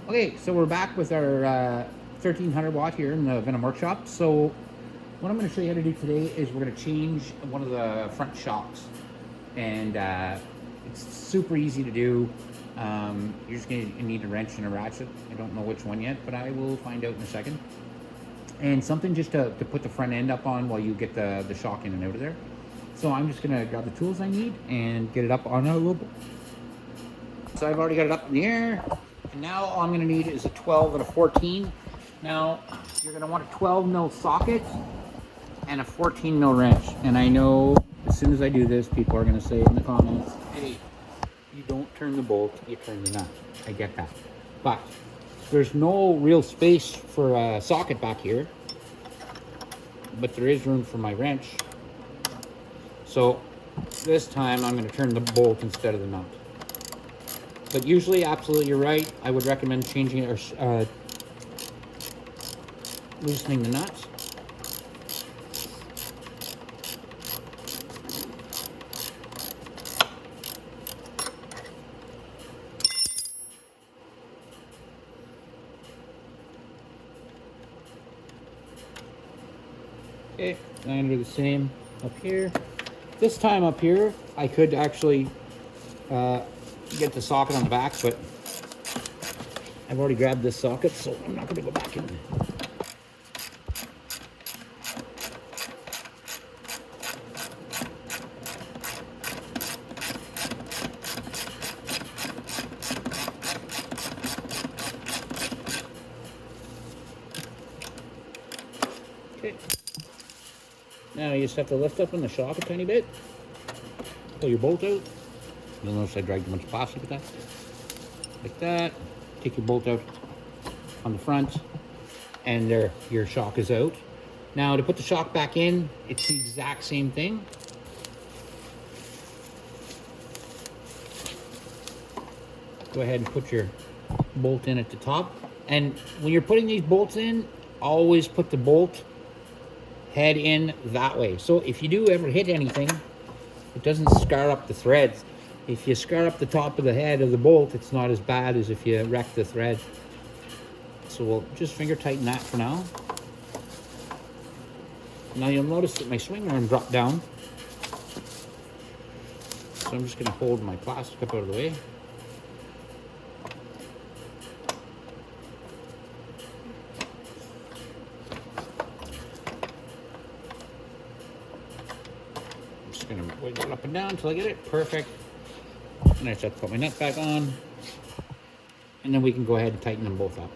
Okay, so we're back with our 1300 watt here in the Venom workshop. So what I'm going to show you how to do today is we're going to change one of the front shocks, and it's super easy to do. You're just going to need a wrench and a ratchet. I don't know which one yet, but I will find out in a second. And something just to put the front end up on while you get the shock in and out of there. So I'm just going to grab the tools I need and get it up on a little bit. So I've already got it up in the air. And now all I'm going to need is a 12 and a 14. Now you're going to want a 12 mil socket and a 14 mil wrench. And I know as soon as I do this, people are going to say in the comments, hey, you don't turn the bolt, you turn the nut. I get that. But there's no real space for a socket back here. But there is room for my wrench. So this time I'm going to turn the bolt instead of the nut. But usually, absolutely, you're right. I would recommend changing it or loosening the nuts. Okay, I'm going to do the same up here. This time up here, I could actually get the socket on the back, but I've already grabbed this socket, so I'm not going to go back in. Okay. Now you just have to lift up on the shock a tiny bit, pull your bolt out. You'll notice I dragged a bunch of plastic with that. Like that. Take your bolt out on the front, and there, your shock is out. Now to put the shock back in, it's the exact same thing. Go ahead and put your bolt in at the top. And when you're putting these bolts in, always put the bolt head in that way. So if you do ever hit anything, it doesn't scar up the threads. If you scar up the top of the head of the bolt, it's not as bad as if you wreck the thread. So we'll just finger tighten that for now. Now you'll notice that my swing arm dropped down. So I'm just going to hold my plastic up out of the way. I'm just going to wiggle it up and down until I get it perfect. And I just have to put my nut back on, and then we can go ahead and tighten them both up.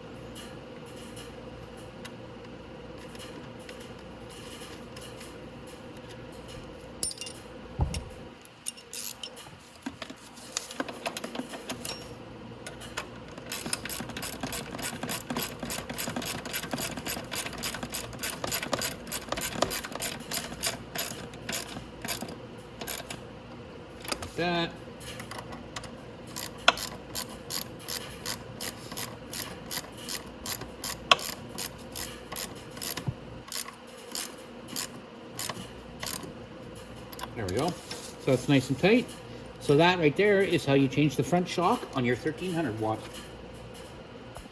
Like that. There we go. So it's nice and tight. So that right there is how you change the front shock on your 1300 watt